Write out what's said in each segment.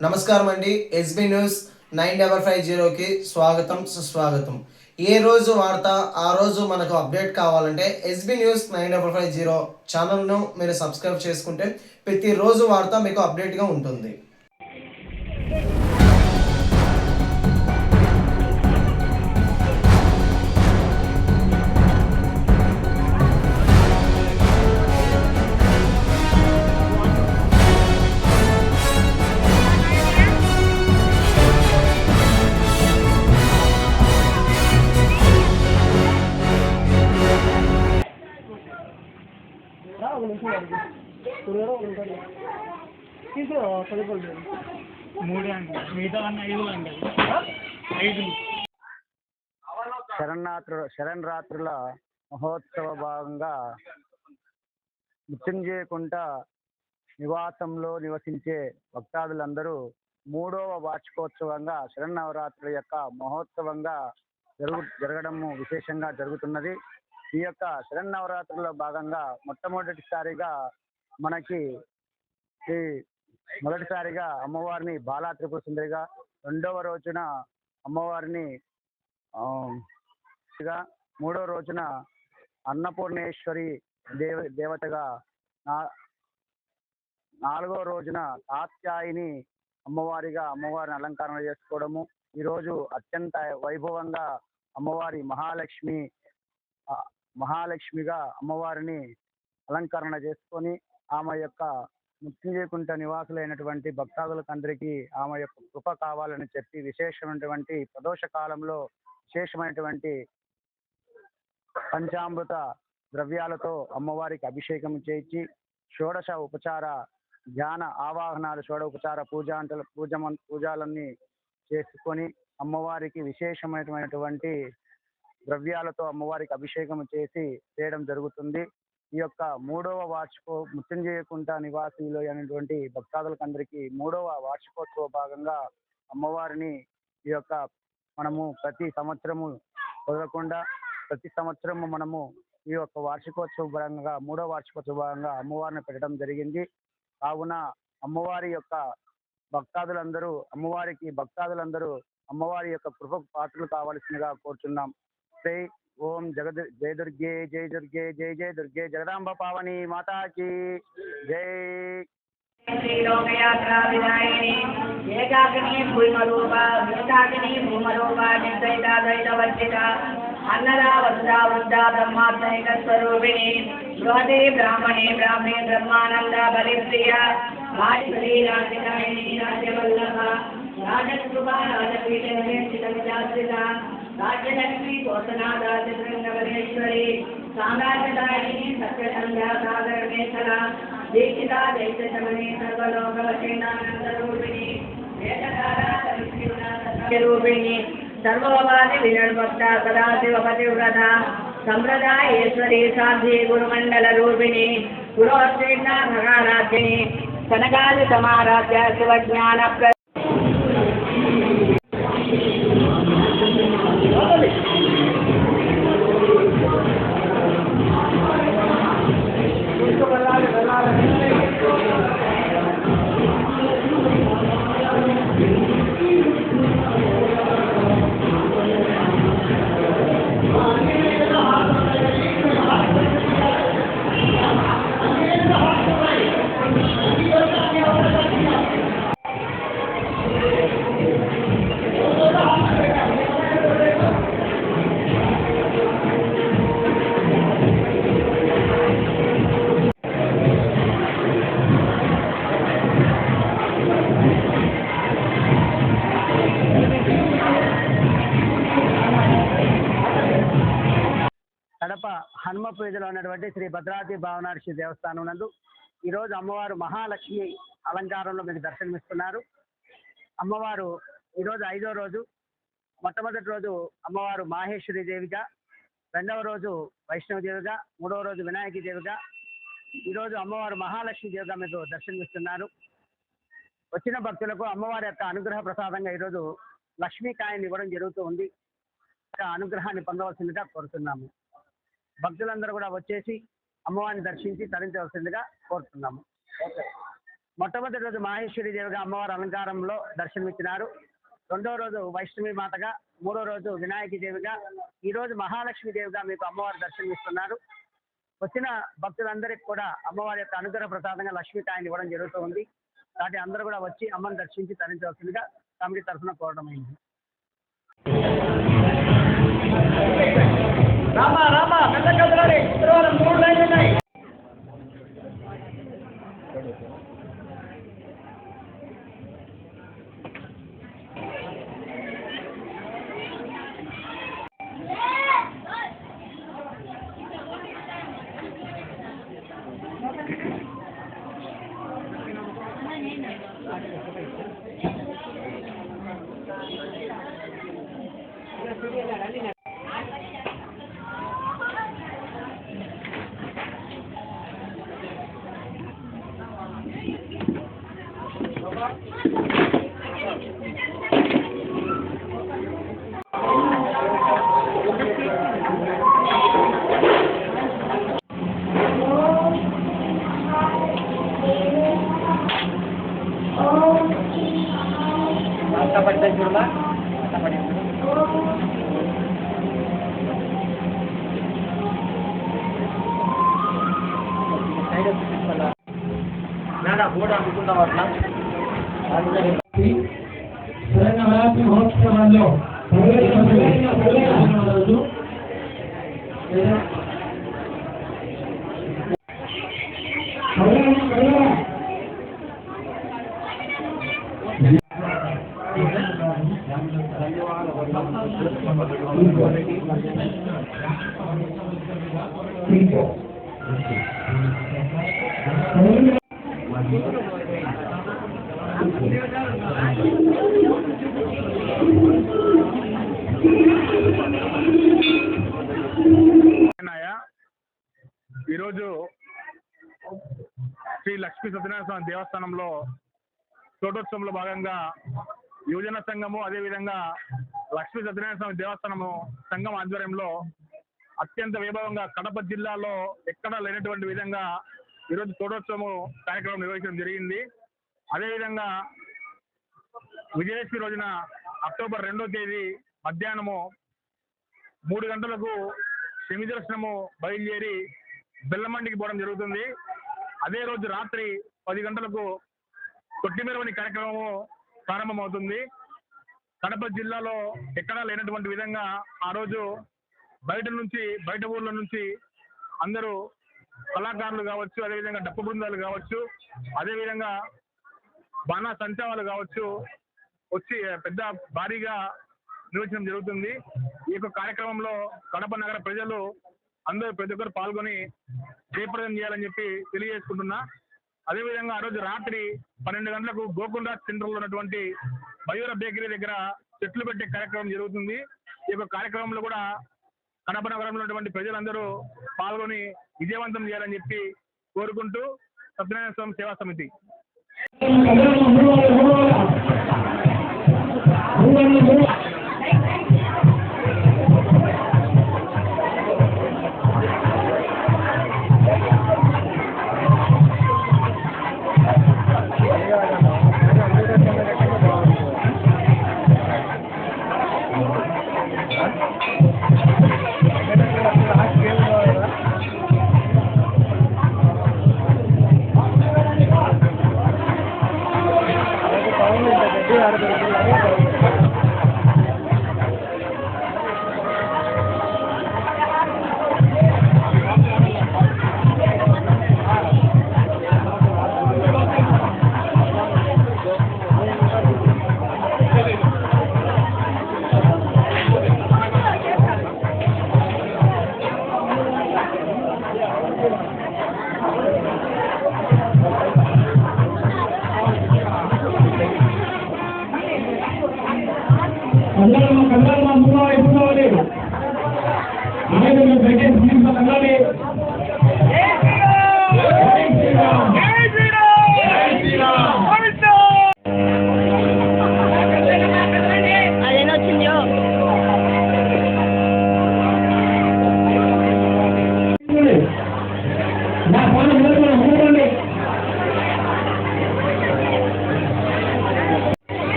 నమస్కారం అండి. SB news 9550కి స్వాగతం సుస్వాగతం. ఏ రోజు వార్త ఆ రోజు మనకు అప్డేట్ కావాలంటే ఎస్బీ న్యూస్ 9550 ఛానల్ను మీరు సబ్స్క్రైబ్ చేసుకుంటే ప్రతిరోజు వార్త మీకు అప్డేట్గా ఉంటుంది. శరణరాత్రుల మహోత్సవ భాగంగా మృత్యుంజయకుంట నివాసంలో నివసించే భక్తాదులందరూ 3వ వార్షికోత్సవంగా శరన్నవరాత్రుల యొక్క మహోత్సవంగా జరగడము విశేషంగా జరుగుతున్నది. ఈ యొక్క శరన్నవరాత్రుల భాగంగా మొట్టమొదటిసారిగా మనకి మొదటిసారిగా అమ్మవారిని బాలా త్రిపుర సుందరిగా, రెండవ రోజున అమ్మవారిని మూడో రోజున అన్నపూర్ణేశ్వరి దేవతగా, నాలుగో రోజున కాత్యాయిని అమ్మవారిని అలంకరణ చేసుకోవడము. ఈరోజు అత్యంత వైభవంగా అమ్మవారి మహాలక్ష్మిగా అమ్మవారిని అలంకరణ చేసుకొని ఆమె యొక్క మృత్యుంజయకుంట నివాసులైనటువంటి భక్తాదులకందరికీ ఆమె యొక్క కృప కావాలని చెప్పి విశేషమైనటువంటి ప్రదోష కాలంలో విశేషమైనటువంటి పంచామృత ద్రవ్యాలతో అమ్మవారికి అభిషేకం చేయించి షోడశ ఉపచార ధ్యాన ఆవాహనాలు, షోడోపచార పూజాలన్నీ చేసుకొని అమ్మవారికి విశేషమైనటువంటి ద్రవ్యాలతో అమ్మవారికి అభిషేకం చేయడం జరుగుతుంది. ఈ యొక్క 3వ మృత్యుంజయకుంట నివాసులు అయినటువంటి భక్తాదులకందరికీ 3వ వార్షికోత్సవ భాగంగా అమ్మవారిని ఈ యొక్క మనము ప్రతి సంవత్సరము వదలకుండా ప్రతి సంవత్సరము మనము ఈ యొక్క వార్షికోత్సవ భాగంగా 3వ వార్షికోత్సవ భాగంగా అమ్మవారిని పెట్టడం జరిగింది. కావున అమ్మవారి యొక్క భక్తాదులందరూ అమ్మవారి యొక్క కృపకు పాత్రలు కావాల్సిందిగా కోరుచున్నాం. జై ఓం జయ దుర్గే జయ దుర్గే జయ జయ దుర్గే జగదాంబ పావని మాతాకి జై. लोकयात्रा विदायिनी एकाकिनी भूमरूपा विष्टाकिनी भूमरूपा निर्दयिता द्वैतवर्जिता अन्नदा वसुधा वृद्धा ब्रह्मात्मैक स्वरूपिणी बृहते ब्राह्मणे ब्राह्मे ब्रह्मानंदा बलिप्रिया राजबली राजकारिणी राजवल्लभा राजकृपा राजपीठनिर्मिता राज्यलक्ष्मी कोसनादा चतुरंगवरेश्वरी साम्राज्यदायिनी सत्यसंध्या सागरमेखला दीक्षिता दैत्यशमने सर्वलोकवशेनानन्दरूपिणी वेदकारूपिणी सर्वोपाधि विनर्भक्ता सदाशिवपतिव्रता सम्प्रदायेश्वरी साध्वी गुरुमण्डलरूपिणी गुरोर्चेन्ना भगाराध्यिनी कनकादि समाराध्य शिवज्ञान కడప హనుమపూజలో ఉన్నటువంటి శ్రీ భద్రాద్రి భావనార్షి దేవస్థానం నందు ఈరోజు అమ్మవారు మహాలక్ష్మి అలంకారంలో మీకు దర్శనమిస్తున్నారు. అమ్మవారు ఈరోజు 5వ రోజు. మొట్టమొదటి రోజు అమ్మవారు మాహేశ్వరి దేవిగా, రెండవ రోజు వైష్ణవదేవిగా, 3వ రోజు వినాయక దేవిగా, ఈరోజు అమ్మవారు మహాలక్ష్మి దేవిగా మీకు దర్శనమిస్తున్నారు. వచ్చిన భక్తులకు అమ్మవారి యొక్క అనుగ్రహ ప్రసాదంగా ఈరోజు లక్ష్మీకాయని ఇవ్వడం జరుగుతూ ఉంది. అనుగ్రహాన్ని పొందవలసిందిగా కోరుతున్నాము. భక్తులందరూ కూడా వచ్చేసి అమ్మవారిని దర్శించి తరించవలసిందిగా కోరుతున్నాము. మొట్టమొదటి రోజు మాహేశ్వరి దేవిగా అమ్మవారి అలంకారంలో దర్శనమిచ్చినారు. రెండో రోజు వైష్ణవి మాతగా, మూడో రోజు వినాయకి దేవిగా, ఈ రోజు మహాలక్ష్మి దేవిగా మీకు అమ్మవారు దర్శనమిస్తున్నారు. వచ్చిన భక్తులందరికీ కూడా అమ్మవారి యొక్క అనుగ్రహ ప్రసాదంగా లక్ష్మీకాయని ఇవ్వడం జరుగుతూ ఉంది. కాబట్టి అందరూ కూడా వచ్చి అమ్మను దర్శించి తరించవలసిందిగా కమిటీ తరఫున కోరడమైంది. శరణవరాత్రి మహోత్సవాల్లో ఈరోజు శ్రీ లక్ష్మీ సత్యనారాయణ స్వామి దేవస్థానంలో తోటోత్సవంలో భాగంగా యువజన సంఘము, అదేవిధంగా లక్ష్మీ సత్యనారాయణ స్వామి దేవస్థానము సంఘం ఆధ్వర్యంలో అత్యంత వైభవంగా కడప జిల్లాలో ఎక్కడా లేనటువంటి విధంగా ఈరోజు తోటోత్సవము కార్యక్రమం నిర్వహించడం జరిగింది. అదేవిధంగా విజయదశమి రోజున అక్టోబర్ 2వ తేదీ మధ్యాహ్నము 3 గంటలకు శమి దర్శనము బయలుదేరి బెల్లమండికి పోవడం జరుగుతుంది. అదే రోజు రాత్రి 10 గంటలకు కొట్టిమెరవని కార్యక్రమము ప్రారంభమవుతుంది. కడప జిల్లాలో ఎక్కడా లేనటువంటి విధంగా ఆ రోజు బయట ఊర్ల నుంచి అందరూ కళాకారులు కావచ్చు, అదేవిధంగా డప్పు బృందాలు కావచ్చు, అదేవిధంగా బాణా సంచావాలు కావచ్చు వచ్చి పెద్ద భారీగా నిర్వహించడం జరుగుతుంది. ఈ యొక్క కార్యక్రమంలో కడప నగర ప్రజలు అందరూ ప్రతి ఒక్కరు పాల్గొని జయప్రదం చేయాలని చెప్పి తెలియజేసుకుంటున్నా. అదేవిధంగా ఆ రోజు రాత్రి 12 గంటలకు గోకుండాజ్ సెంటర్లో ఉన్నటువంటి మయూర బేకరీ దగ్గర చెట్లు పెట్టే కార్యక్రమం జరుగుతుంది. ఈ యొక్క కార్యక్రమంలో కూడా కడప నగరంలో ఉన్నటువంటి ప్రజలందరూ పాల్గొని విజయవంతం చేయాలని చెప్పి కోరుకుంటూ సత్యనారాయణ స్వామి సేవా సమితి.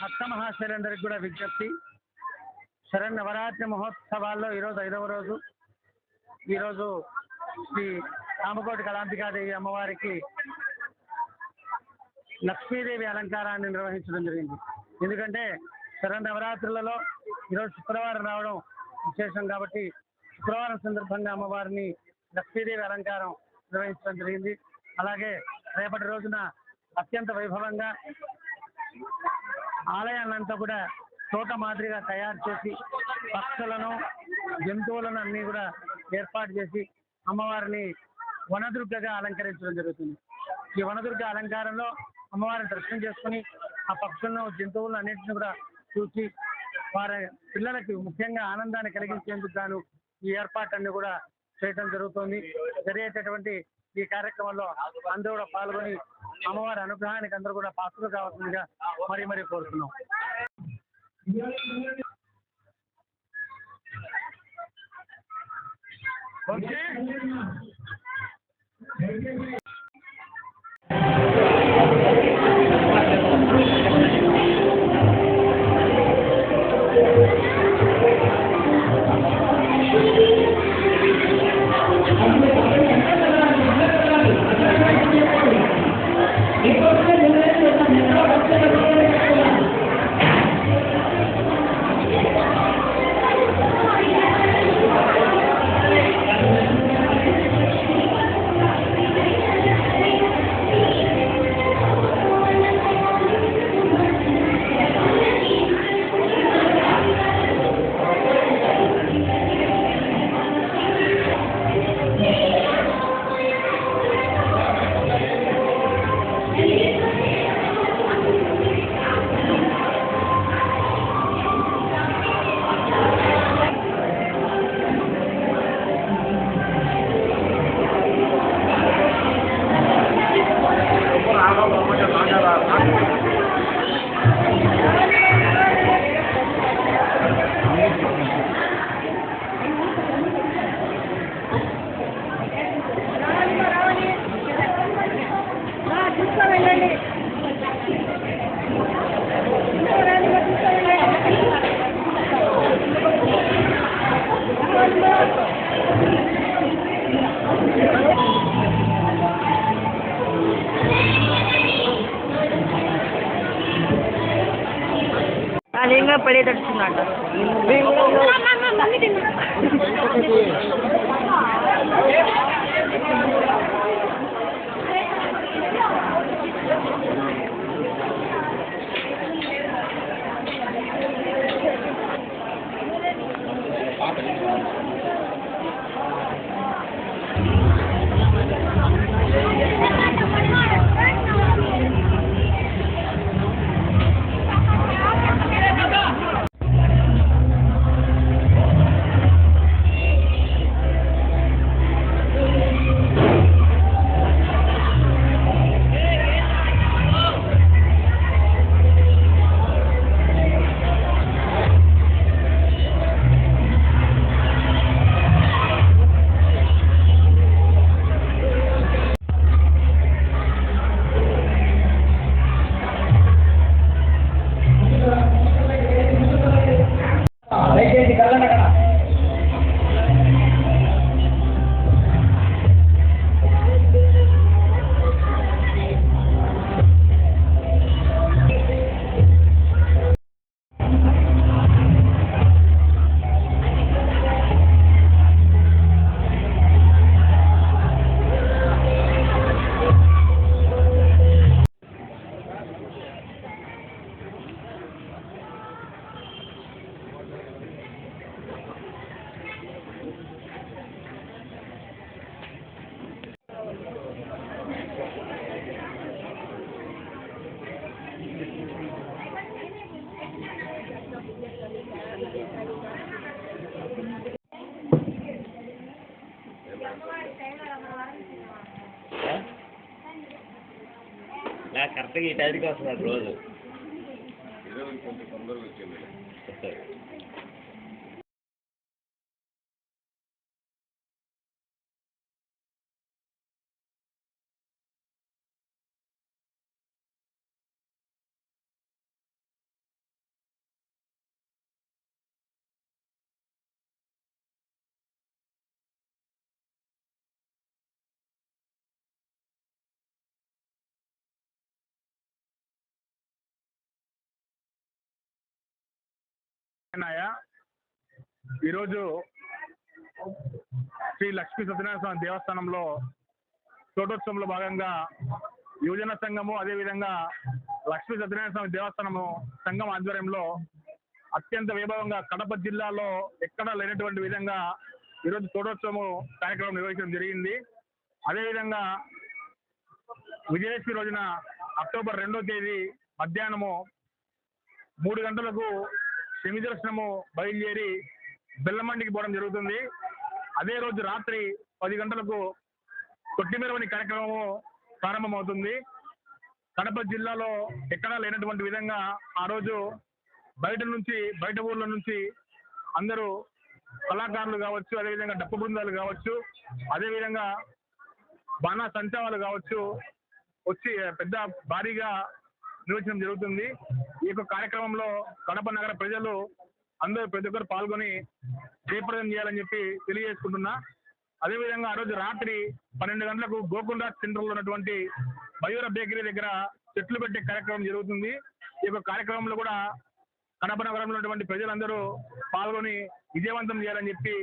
భక్త మహాశైలందరికీ కూడా విజ్ఞప్తి. శరన్నవరాత్రి మహోత్సవాల్లో ఈరోజు 5వ రోజు. ఈరోజు శ్రీ రామకోటి కళాంబికాదేవి అమ్మవారికి లక్ష్మీదేవి అలంకారాన్ని నిర్వహించడం జరిగింది. ఎందుకంటే శరన్నవరాత్రులలో ఈరోజు శుక్రవారం రావడం విశేషం కాబట్టి శుక్రవారం సందర్భంగా అమ్మవారిని లక్ష్మీదేవి అలంకారం నిర్వహించడం జరిగింది. అలాగే రేపటి రోజున అత్యంత వైభవంగా ఆలయాన్నంతా కూడా తోట మాదిరిగా తయారు చేసి పక్షులను జంతువులను అన్ని కూడా ఏర్పాటు చేసి అమ్మవారిని వనదుర్గగా అలంకరించడం జరుగుతుంది. ఈ వనదుర్గ అలంకారంలో అమ్మవారిని దర్శనం చేసుకుని ఆ పక్షులను జంతువులను అన్నింటిని కూడా చూసి వారి పిల్లలకి ముఖ్యంగా ఆనందాన్ని కలిగించేందుకు గాను ఈ ఏర్పాట్లన్నీ కూడా చేయడం జరుగుతుంది. జరిగేటటువంటి ఈ కార్యక్రమంలో అందరూ కూడా పాల్గొని అమ్మవారి అనుగ్రహానికి అందరూ కూడా పాత్రలు కావాల్సిందిగా మరీ కోరుతున్నాం. లింగ పడేటట్టున్నాడు. నాకు కరెక్ట్గా ఈ టైంకి వస్తున్నాడు రోజు. ఈరోజు కొంచెం తొందరగా వచ్చింది. నాయ ఈరోజు శ్రీ లక్ష్మీ సత్యనారాయణ స్వామి దేవస్థానంలో తోటోత్సవంలో భాగంగా యువజన సంఘము అదేవిధంగా లక్ష్మీ సత్యనారాయణ స్వామి దేవస్థానము సంఘం ఆధ్వర్యంలో అత్యంత వైభవంగా కడప జిల్లాలో ఎక్కడా లేనటువంటి విధంగా ఈరోజు తోటోత్సవము కార్యక్రమం నిర్వహించడం జరిగింది. అదేవిధంగా విజయదశమి రోజున అక్టోబర్ 2వ తేదీ మధ్యాహ్నము 3 గంటలకు శమి దర్శనము బయలుదేరి బెల్లమండికి పోవడం జరుగుతుంది. అదే రోజు రాత్రి 10 గంటలకు కొట్టిమెరవని కార్యక్రమము ప్రారంభమవుతుంది. కడప జిల్లాలో ఎక్కడా లేనటువంటి విధంగా ఆ రోజు బయట ఊర్ల నుంచి అందరూ కళాకారులు కావచ్చు, అదేవిధంగా డప్పు బృందాలు కావచ్చు, అదేవిధంగా బాణా సంచావాలు కావచ్చు వచ్చి పెద్ద భారీగా నిర్వహించడం జరుగుతుంది. ఈ యొక్క కార్యక్రమంలో కడప నగర ప్రజలు అందరూ ప్రతి ఒక్కరు పాల్గొని జయప్రదం చేయాలని చెప్పి తెలియజేసుకుంటున్నా. అదేవిధంగా ఆ రోజు రాత్రి 12 గంటలకు గోకుండాజ్ సెంటర్లో ఉన్నటువంటి మయూర బేకరీ దగ్గర చెట్లు పెట్టే కార్యక్రమం జరుగుతుంది. ఈ యొక్క కార్యక్రమంలో కూడా కడప నగరంలో ఉన్నటువంటి ప్రజలందరూ పాల్గొని విజయవంతం చేయాలని చెప్పి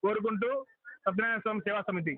కోరుకుంటూ సత్యనారాయణ స్వామి సేవా సమితి.